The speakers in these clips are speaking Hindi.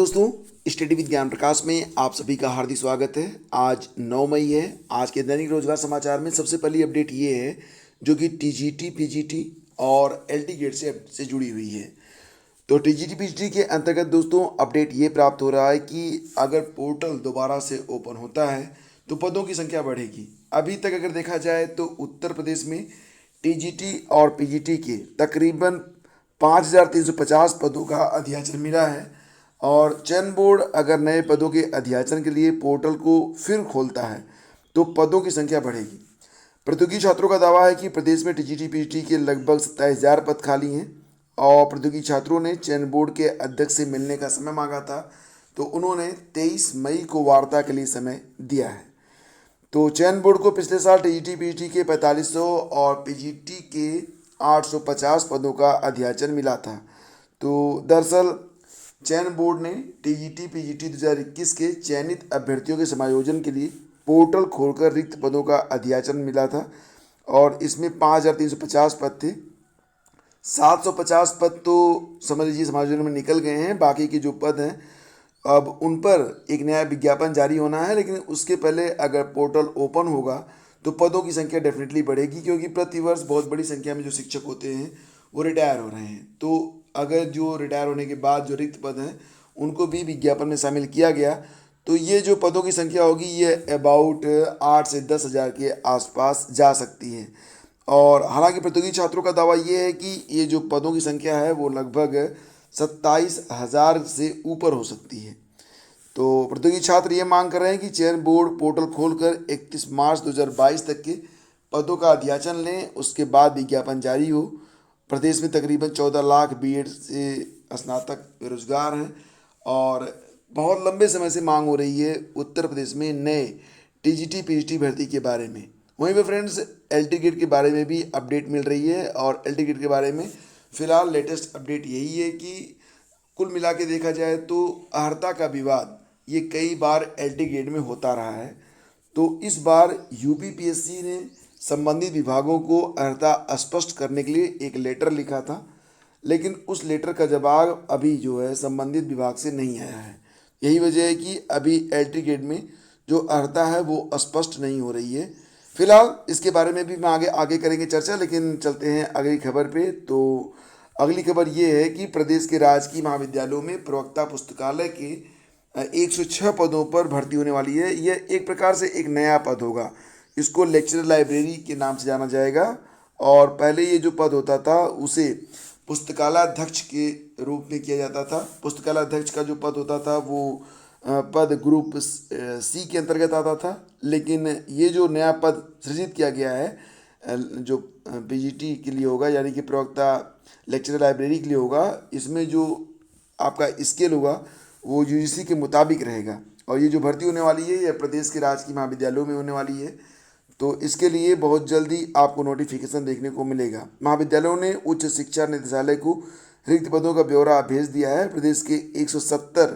दोस्तों, स्टडी विद ज्ञान प्रकाश में आप सभी का हार्दिक स्वागत है। आज 9 मई है। आज के दैनिक रोजगार समाचार में सबसे पहली अपडेट ये है जो कि टीजीटी, पीजीटी और एलटी गेट से जुड़ी हुई है। तो टीजीटी पीजीटी के अंतर्गत दोस्तों अपडेट ये प्राप्त हो रहा है कि अगर पोर्टल दोबारा से ओपन होता है तो पदों की संख्या बढ़ेगी। अभी तक अगर देखा जाए तो उत्तर प्रदेश में टीजीटी और पीजीटी के तकरीबन 5,350 पदों का अध्याचन मिला है और चयन बोर्ड अगर नए पदों के अध्याचन के लिए पोर्टल को फिर खोलता है तो पदों की संख्या बढ़ेगी। प्रतियोगी छात्रों का दावा है कि प्रदेश में टीजीटी पीजीटी के लगभग 27,000 पद खाली हैं और प्रतियोगी छात्रों ने चयन बोर्ड के अध्यक्ष से मिलने का समय मांगा था, तो उन्होंने 23 मई को वार्ता के लिए समय दिया है। तो चयन बोर्ड को पिछले साल टीजीटी पीजीटी के 4500 और पीजीटी के 850 पदों का अध्याचन मिला था। तो दरअसल चयन बोर्ड ने टीजीटी पीजीटी 2021 के चयनित अभ्यर्थियों के समायोजन के लिए पोर्टल खोलकर रिक्त पदों का अध्याचन मिला था और इसमें 5,350 पद थे। 750 पद तो समझ लीजिए समायोजन में निकल गए हैं। बाकी के जो पद हैं अब उन पर एक नया विज्ञापन जारी होना है, लेकिन उसके पहले अगर पोर्टल ओपन होगा तो पदों की संख्या डेफिनेटली बढ़ेगी, क्योंकि प्रतिवर्ष बहुत बड़ी संख्या में जो शिक्षक होते हैं वो रिटायर हो रहे हैं। तो अगर जो रिटायर होने के बाद जो रिक्त पद हैं उनको भी विज्ञापन में शामिल किया गया तो ये जो पदों की संख्या होगी ये अबाउट 8 से 10,000 के आसपास जा सकती है। और हालांकि प्रतियोगी छात्रों का दावा ये है कि ये जो पदों की संख्या है वो लगभग 27,000 से ऊपर हो सकती है। तो प्रतियोगी छात्र ये मांग कर रहे हैं कि चयन बोर्ड पोर्टल खोलकर 31 मार्च 2022 तक के पदों का अध्याचन लें, उसके बाद विज्ञापन जारी हो। प्रदेश में तकरीबन 14 लाख बीएड से स्नातक बेरोजगार हैं और बहुत लंबे समय से मांग हो रही है उत्तर प्रदेश में नए टीजीटी पीजीटी भर्ती के बारे में। वहीं पे फ्रेंड्स एलटी गेट के बारे में भी अपडेट मिल रही है और एलटी गेट के बारे में फ़िलहाल लेटेस्ट अपडेट यही है कि कुल मिला के देखा जाए तो अर्हता का विवाद ये कई बार एलटी गेट में होता रहा है। तो इस बार यूपीपीएससी ने संबंधित विभागों को अर्हता स्पष्ट करने के लिए एक लेटर लिखा था, लेकिन उस लेटर का जवाब अभी जो है संबंधित विभाग से नहीं आया है। यही वजह है कि अभी एलटी गेट में जो अर्हता है वो स्पष्ट नहीं हो रही है। फिलहाल इसके बारे में भी हम आगे आगे करेंगे चर्चा, लेकिन चलते हैं अगली खबर पे। तो अगली खबर ये है कि प्रदेश के राजकीय महाविद्यालयों में प्रवक्ता पुस्तकालय के 106 पदों पर भर्ती होने वाली है। यह एक प्रकार से एक नया पद होगा। इसको लेक्चरर लाइब्रेरी के नाम से जाना जाएगा और पहले ये जो पद होता था उसे पुस्तकालयाध्यक्ष के रूप में किया जाता था। पुस्तकालयाध्यक्ष का जो पद होता था वो पद ग्रुप सी के अंतर्गत आता था, लेकिन ये जो नया पद सृजित किया गया है जो पीजीटी के लिए होगा, यानी कि प्रवक्ता लेक्चरर लाइब्रेरी के लिए होगा, इसमें जो आपका स्केल होगा वो यूजीसी के मुताबिक रहेगा। और ये जो भर्ती होने वाली है यह प्रदेश के राजकीय महाविद्यालयों में होने वाली है। तो इसके लिए बहुत जल्दी आपको नोटिफिकेशन देखने को मिलेगा। महाविद्यालयों ने उच्च शिक्षा निदेशालय को रिक्त पदों का ब्यौरा भेज दिया है। प्रदेश के 170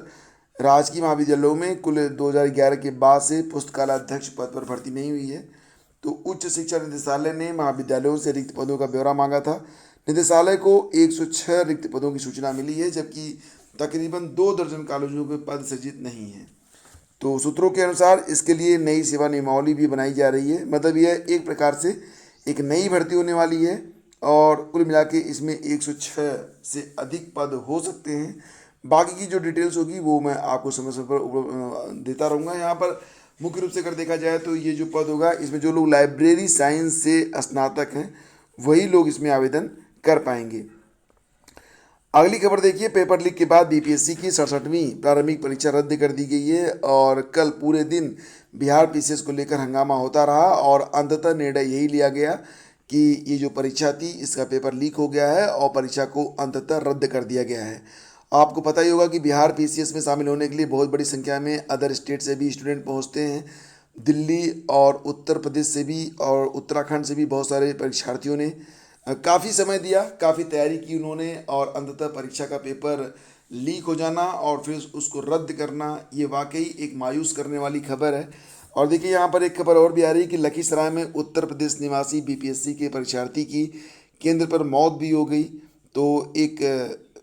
राजकीय महाविद्यालयों में कुल 2011 के बाद से पुस्तकालयाध्यक्ष पद पर भर्ती नहीं हुई है। तो उच्च शिक्षा निदेशालय ने महाविद्यालयों से रिक्त पदों का ब्यौरा मांगा था। निदेशालय को 106 रिक्त पदों की सूचना मिली है, जबकि तकरीबन 2 दर्जन कॉलेजों के पद सृजित नहीं हैं। तो सूत्रों के अनुसार इसके लिए नई सेवा नियमावली भी बनाई जा रही है। मतलब यह एक प्रकार से एक नई भर्ती होने वाली है और कुल मिला के इसमें 106 से अधिक पद हो सकते हैं। बाकी की जो डिटेल्स होगी वो मैं आपको समय समय पर देता रहूँगा। यहाँ पर मुख्य रूप से अगर देखा जाए तो ये जो पद होगा इसमें जो लोग लाइब्रेरी साइंस से स्नातक हैं वही लोग इसमें आवेदन कर पाएंगे। अगली खबर देखिए, पेपर लीक के बाद बीपीएससी की 67वीं प्रारंभिक परीक्षा रद्द कर दी गई है और कल पूरे दिन बिहार पीसीएस को लेकर हंगामा होता रहा और अंततः निर्णय यही लिया गया कि ये जो परीक्षा थी इसका पेपर लीक हो गया है और परीक्षा को अंततः रद्द कर दिया गया है। आपको पता ही होगा कि बिहार पीसीएस में शामिल होने के लिए बहुत बड़ी संख्या में अदर स्टेट से भी स्टूडेंट पहुँचते हैं। दिल्ली और उत्तर प्रदेश से भी और उत्तराखंड से भी बहुत सारे परीक्षार्थियों ने काफ़ी समय दिया, काफ़ी तैयारी की उन्होंने और अंततः परीक्षा का पेपर लीक हो जाना और फिर उसको रद्द करना, ये वाकई एक मायूस करने वाली खबर है। और देखिए यहाँ पर एक खबर और भी आ रही है कि लखीसराय में उत्तर प्रदेश निवासी बीपीएससी के परीक्षार्थी की केंद्र पर मौत भी हो गई। तो एक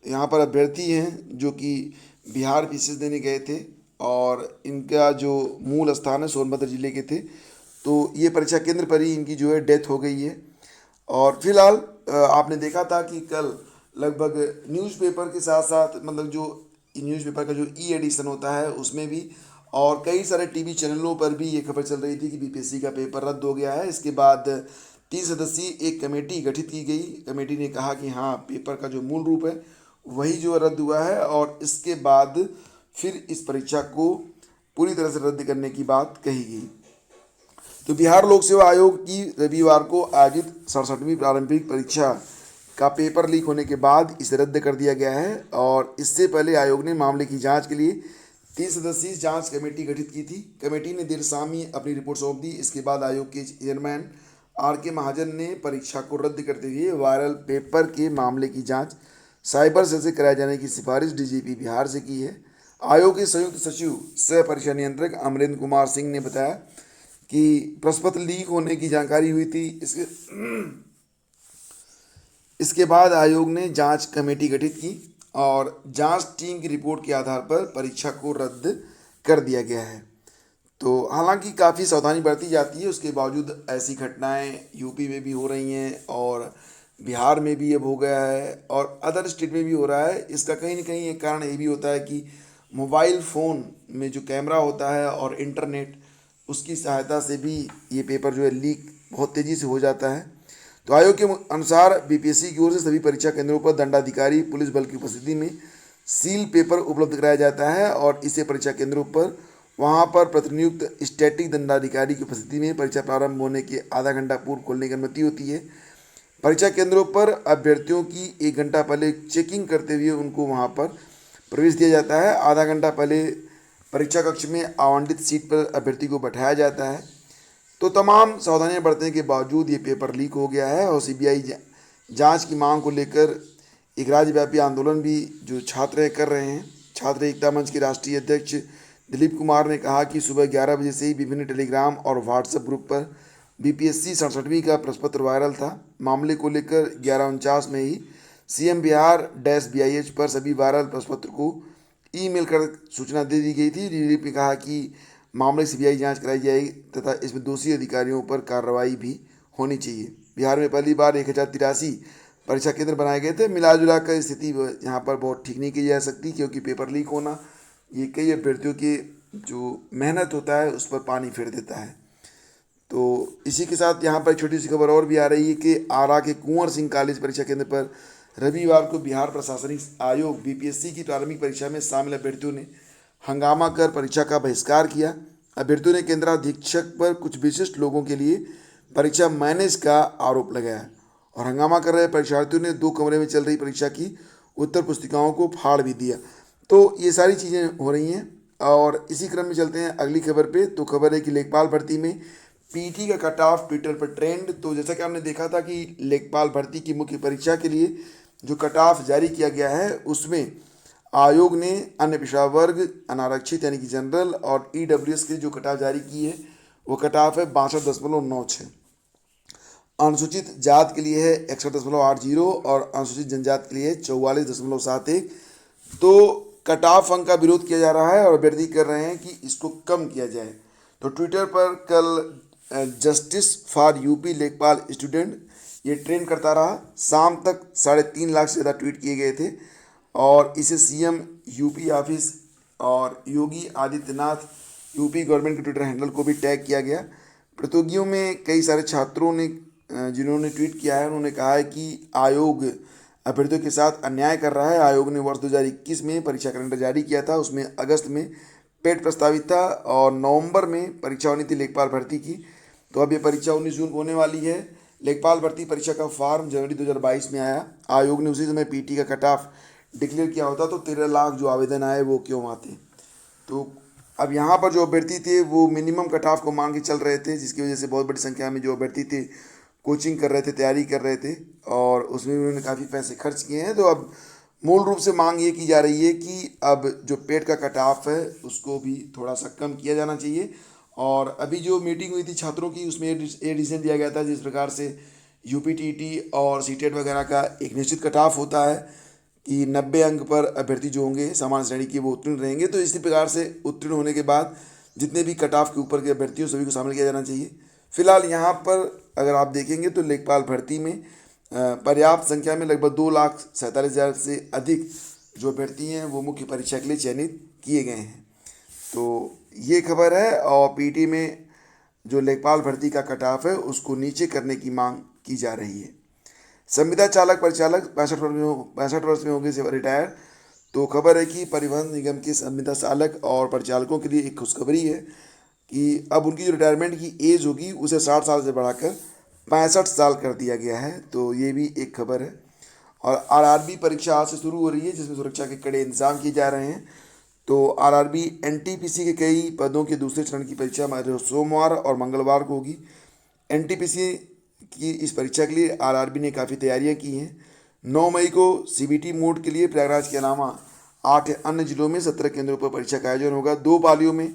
यहाँ पर अभ्यर्थी हैं जो कि बिहार पीसीएस देने गए थे और इनका जो मूल स्थान है सोनभद्र जिले के थे। तो ये परीक्षा केंद्र पर ही इनकी जो है डेथ हो गई है। और फिलहाल आपने देखा था कि कल लगभग न्यूज़पेपर के साथ साथ मतलब जो न्यूज़पेपर का जो ई एडिशन होता है उसमें भी और कई सारे टीवी चैनलों पर भी ये खबर चल रही थी कि बीपीएससी का पेपर रद्द हो गया है। इसके बाद 3 सदस्यीय एक कमेटी गठित की गई। कमेटी ने कहा कि हाँ, पेपर का जो मूल रूप है वही जो रद्द हुआ है और इसके बाद फिर इस परीक्षा को पूरी तरह से रद्द करने की बात कही गई। तो बिहार लोक सेवा आयोग की रविवार को आयोजित 67वीं प्रारंभिक परीक्षा का पेपर लीक होने के बाद इसे रद्द कर दिया गया है और इससे पहले आयोग ने मामले की जांच के लिए 3 सदस्यीय जांच कमेटी गठित की थी। कमेटी ने देर शाम ही अपनी रिपोर्ट सौंप दी। इसके बाद आयोग के चेयरमैन आर.के. महाजन ने परीक्षा को रद्द करते हुए वायरल पेपर के मामले की जांच साइबर सेल से कराए जाने की सिफारिश डीजीपी बिहार से की है। आयोग के संयुक्त सचिव सह परीक्षा नियंत्रक अमरेंद्र कुमार सिंह ने बताया कि प्रश्न पत्र लीक होने की जानकारी हुई थी। इसके बाद आयोग ने जांच कमेटी गठित की और जांच टीम की रिपोर्ट के आधार पर परीक्षा को रद्द कर दिया गया है। तो हालांकि काफ़ी सावधानी बरती जाती है, उसके बावजूद ऐसी घटनाएं यूपी में भी हो रही हैं और बिहार में भी अब हो गया है और अदर स्टेट में भी हो रहा है। इसका कहीं ना कहीं एक कारण ये भी होता है कि मोबाइल फ़ोन में जो कैमरा होता है और इंटरनेट, उसकी सहायता से भी ये पेपर जो है लीक बहुत तेज़ी से हो जाता है। तो आयोग के अनुसार बीपीएससी की ओर से सभी परीक्षा केंद्रों पर दंडाधिकारी पुलिस बल की उपस्थिति में सील पेपर उपलब्ध कराया जाता है और इसे परीक्षा केंद्रों पर वहां पर प्रतिनियुक्त स्टैटिक दंडाधिकारी की उपस्थिति में परीक्षा प्रारंभ होने के आधा घंटा पूर्व खोलने की अनुमति होती है। परीक्षा केंद्रों पर अभ्यर्थियों की 1 घंटा पहले चेकिंग करते हुए उनको वहां पर प्रवेश दिया जाता है। आधा घंटा पहले परीक्षा कक्ष में आवंटित सीट पर अभ्यर्थी को बैठाया जाता है। तो तमाम सावधानियां बरतने के बावजूद ये पेपर लीक हो गया है और सीबीआई जांच की मांग को लेकर एक राज्यव्यापी आंदोलन भी जो छात्र कर रहे हैं। छात्र एकता मंच के राष्ट्रीय अध्यक्ष दिलीप कुमार ने कहा कि सुबह 11 बजे से ही विभिन्न टेलीग्राम और व्हाट्सएप ग्रुप पर बीपीएससी 67वीं का प्रश्न पत्र वायरल था। मामले को लेकर 11:49 में ही सीएम बिहार -BIH पर सभी वायरल प्रश्न पत्र को ईमेल कर सूचना दे दी गई थी। दिलीप ने कहा कि मामले सीबीआई जांच कराई जाएगी तथा इसमें दोषी अधिकारियों पर कार्रवाई भी होनी चाहिए। बिहार में पहली बार 1083 परीक्षा केंद्र बनाए गए थे। मिला जुला कर स्थिति यहाँ पर बहुत ठीक नहीं की जा सकती, क्योंकि पेपर लीक होना ये कई अभ्यर्थियों की जो मेहनत होता है उस पर पानी फेर देता है। तो इसी के साथ यहाँ पर छोटी सी खबर और भी आ रही है कि आरा के कुंवर सिंह कॉलेज परीक्षा केंद्र पर रविवार को बिहार प्रशासनिक आयोग बीपीएससी की प्रारंभिक परीक्षा में शामिल अभ्यर्थियों ने हंगामा कर परीक्षा का बहिष्कार किया। अभ्यर्थियों ने केंद्राधीक्षक पर कुछ विशिष्ट लोगों के लिए परीक्षा मैनेज का आरोप लगाया और हंगामा कर रहे परीक्षार्थियों ने 2 कमरे में चल रही परीक्षा की उत्तर पुस्तिकाओं को फाड़ भी दिया। तो ये सारी चीज़ें हो रही हैं और इसी क्रम में चलते हैं अगली खबर पे। तो खबर है कि लेखपाल भर्ती में पीटी का कट ऑफ ट्विटर पर ट्रेंड। तो जैसा कि हमने देखा था कि लेखपाल भर्ती की मुख्य परीक्षा के लिए जो कट ऑफ जारी किया गया है उसमें आयोग ने अन्य पिछड़ा वर्ग, अनारक्षित यानी कि जनरल और ईडब्ल्यूएस के जो कट ऑफ जारी की है वो कट ऑफ है 62.96। अनुसूचित जात के लिए है 61.80 और अनुसूचित जनजाति के लिए है 44.71। तो कट ऑफ अंक का विरोध किया जा रहा है और अभ्यर्थी कर रहे हैं कि इसको कम किया जाए। तो ट्विटर पर कल जस्टिस फॉर यूपी लेखपाल स्टूडेंट ये ट्रेंड करता रहा। शाम तक 3.5 लाख से ज़्यादा ट्वीट किए गए थे और इसे सीएम यूपी ऑफिस और योगी आदित्यनाथ यूपी गवर्नमेंट के ट्विटर हैंडल को भी टैग किया गया। प्रतियोगियों में कई सारे छात्रों ने जिन्होंने ट्वीट किया है उन्होंने कहा है कि आयोग अभ्यर्थियों के साथ अन्याय कर रहा है। आयोग ने वर्ष 2021 में परीक्षा कैलेंडर जारी किया था, उसमें अगस्त में पेट प्रस्तावित था और नवंबर में परीक्षा होनी थी लेखपाल भर्ती की। तो अब ये परीक्षा 19 जून को होने वाली है। लेखपाल भर्ती परीक्षा का फॉर्म जनवरी 2022 में आया। आयोग ने उसी समय पीटी का कट ऑफ डिक्लेयर किया होता तो 13 लाख जो आवेदन आए वो क्यों आते। तो अब यहाँ पर जो अभ्यर्थी थे वो मिनिमम कट ऑफ को मान के चल रहे थे, जिसकी वजह से बहुत बड़ी संख्या में जो अभ्यर्थी थे कोचिंग कर रहे थे, तैयारी कर रहे थे और उसमें भी उन्होंने काफ़ी पैसे खर्च किए हैं। तो अब मूल रूप से मांग ये की जा रही है कि अब जो पेट का कट ऑफ है उसको भी थोड़ा सा कम किया जाना चाहिए। और अभी जो मीटिंग हुई थी छात्रों की उसमें ये डिसीजन दिया गया था जिस प्रकार से यूपीटीटी और सीटेट वगैरह का एक निश्चित कट ऑफ होता है कि 90 अंक पर अभ्यर्थी जो होंगे सामान्य श्रेणी के वो उत्तीर्ण रहेंगे। तो इसी प्रकार से उत्तीर्ण होने के बाद जितने भी कट ऑफ के ऊपर के अभ्यर्थी हो सभी को शामिल किया जाना चाहिए। फिलहाल यहाँ पर अगर आप देखेंगे तो लेखपाल भर्ती में पर्याप्त संख्या में लगभग 2,47,000 से अधिक जो अभ्यर्थी हैं वो मुख्य परीक्षा के लिए चयनित किए गए हैं। तो ये खबर है। और पीटी में जो लेखपाल भर्ती का कट ऑफ है उसको नीचे करने की मांग की जा रही है। संविदा चालक परिचालक 65 वर्ष में होंगे से रिटायर। तो खबर है कि परिवहन निगम के संविदा चालक और परिचालकों के लिए एक खुशखबरी है कि अब उनकी जो रिटायरमेंट की एज होगी उसे 60 साल से बढ़ाकर 65 साल कर दिया गया है। तो ये भी एक खबर है। और आरआरबी परीक्षा आज से शुरू हो रही है जिसमें सुरक्षा के कड़े इंतजाम किए जा रहे हैं। तो आरआरबी एनटीपीसी के कई पदों के दूसरे चरण की परीक्षा सोमवार और मंगलवार को होगी। एनटीपीसी की इस परीक्षा के लिए आरआरबी ने काफ़ी तैयारियां की हैं। 9 मई को सीबीटी मोड के लिए प्रयागराज के अलावा 8 अन्य जिलों में 17 केंद्रों पर परीक्षा का आयोजन होगा। 2 पालियों में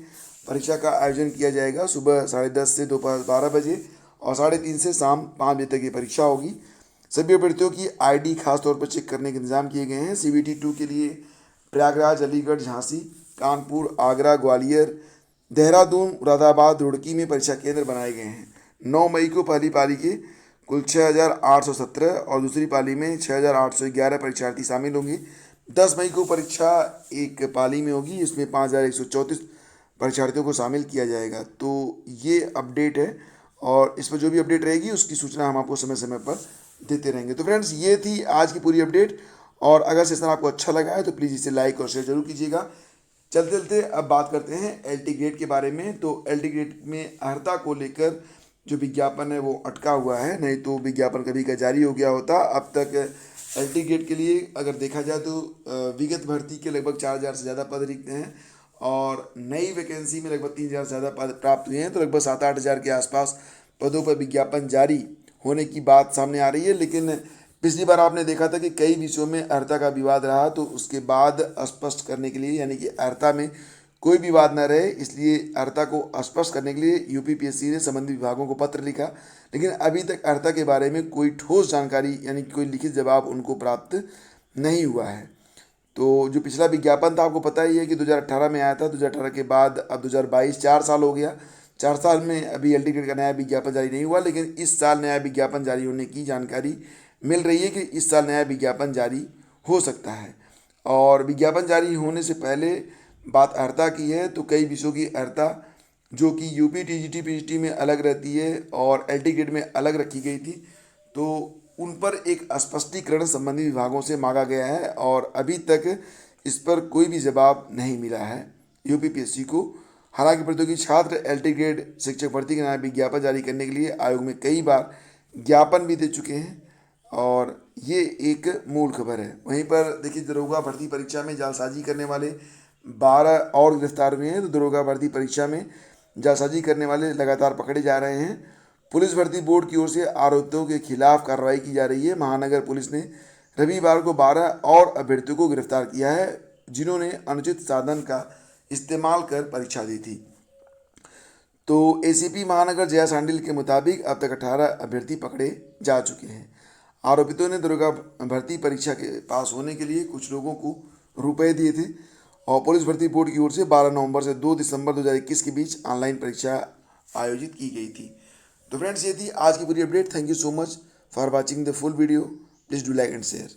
परीक्षा का आयोजन किया जाएगा। सुबह 10:30 से दोपहर 12 बजे और 3:30 से शाम 5 बजे तक ये परीक्षा होगी। सभी अभ्यर्थियों की आईडी खास तौर पर चेक करने के इंतजाम किए गए हैं। सीबीटी 2 के लिए प्रयागराज, अलीगढ़, झांसी, कानपुर, आगरा, ग्वालियर, देहरादून, मुरादाबाद, रुड़की में परीक्षा केंद्र बनाए गए हैं। 9 मई को पहली पाली के कुल 6,817 और दूसरी पाली में 6,811 परीक्षार्थी शामिल होंगे। 10 मई को परीक्षा एक पाली में होगी। इसमें 5,134 परीक्षार्थियों को शामिल किया जाएगा। तो ये अपडेट है और इस पर जो भी अपडेट रहेगी उसकी सूचना हम आपको समय समय पर देते रहेंगे। तो फ्रेंड्स ये थी आज की पूरी अपडेट। और अगर सेशन आपको अच्छा लगा है तो प्लीज़ इसे लाइक और शेयर जरूर कीजिएगा। चलते चलते अब बात करते हैं एलटी ग्रेड के बारे में। तो एलटी ग्रेड में अर्हता को लेकर जो विज्ञापन है वो अटका हुआ है, नहीं तो विज्ञापन कभी का जारी हो गया होता। अब तक एलटी ग्रेड के लिए अगर देखा जाए तो विगत भर्ती के लगभग 4,000 से ज़्यादा पद रिक्त हैं और नई वैकेंसी में लगभग 3,000 से ज़्यादा पद प्राप्त हुए हैं। तो लगभग 7-8 हज़ार के आसपास पदों पर विज्ञापन जारी होने की बात सामने आ रही है। लेकिन पिछली बार आपने देखा था कि कई विषयों में अर्हता का विवाद रहा, तो उसके बाद स्पष्ट करने के लिए यानी कि अर्हता में कोई विवाद न रहे इसलिए अर्हता को स्पष्ट करने के लिए यूपीपीएससी ने संबंधित विभागों को पत्र लिखा। लेकिन अभी तक अर्हता के बारे में कोई ठोस जानकारी यानी कि कोई लिखित जवाब उनको प्राप्त नहीं हुआ है। तो जो पिछला विज्ञापन था आपको पता ही है कि 2018 में आया था। 2018 के बाद अब 2022 4 साल हो गया। 4 साल में अभी एलटी ग्रेड का नया विज्ञापन जारी नहीं हुआ, लेकिन इस साल नया विज्ञापन जारी होने की जानकारी मिल रही है कि इस साल नया विज्ञापन जारी हो सकता है। और विज्ञापन जारी होने से पहले बात अर्हता की है तो कई विषयों की अर्हता जो कि यूपी टीजीटी पीजीटी में अलग रहती है और एलटी ग्रेड में अलग रखी गई थी, तो उन पर एक स्पष्टीकरण संबंधित विभागों से मांगा गया है और अभी तक इस पर कोई भी जवाब नहीं मिला है यूपीपीएससी को। हालांकि प्रतियोगी छात्र एलटी ग्रेड शिक्षक भर्ती का नया विज्ञापन जारी करने के लिए आयोग में कई बार ज्ञापन भी दे चुके हैं और ये एक मूल खबर है। वहीं पर देखिए दरोगा भर्ती परीक्षा में जालसाजी करने वाले 12 और गिरफ्तार हुए हैं। तो दरोगा भर्ती परीक्षा में जालसाजी करने वाले लगातार पकड़े जा रहे हैं। पुलिस भर्ती बोर्ड की ओर से आरोपियों के खिलाफ कार्रवाई की जा रही है। महानगर पुलिस ने रविवार को 12 और अभ्यर्थियों को गिरफ्तार किया है जिन्होंने अनुचित साधन का इस्तेमाल कर परीक्षा दी थी। तो एसीपी महानगर जया सांडिल के मुताबिक अब तक 18 अभ्यर्थी पकड़े जा चुके हैं। आरोपितों ने दरोगा भर्ती परीक्षा के पास होने के लिए कुछ लोगों को रुपए दिए थे और पुलिस भर्ती बोर्ड की ओर से 12 नवंबर से 2 दिसंबर 2021 के बीच ऑनलाइन परीक्षा आयोजित की गई थी। तो फ्रेंड्स ये थी आज की पूरी update. Thank you so much for watching the full video. Please do like and share.